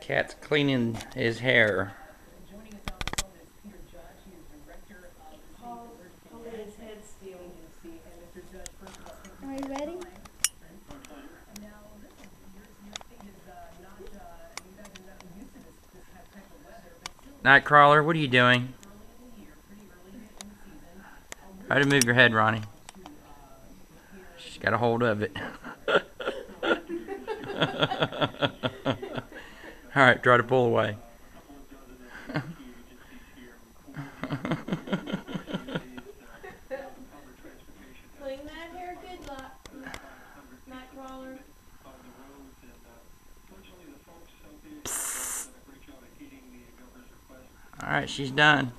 Cat's cleaning his hair. Are you ready? Nightcrawler, what are you doing? Try to move your head, Ronnie. She's got a hold of it. Alright, try to pull away. Clean that hair good, Nightcrawler. Alright, she's done.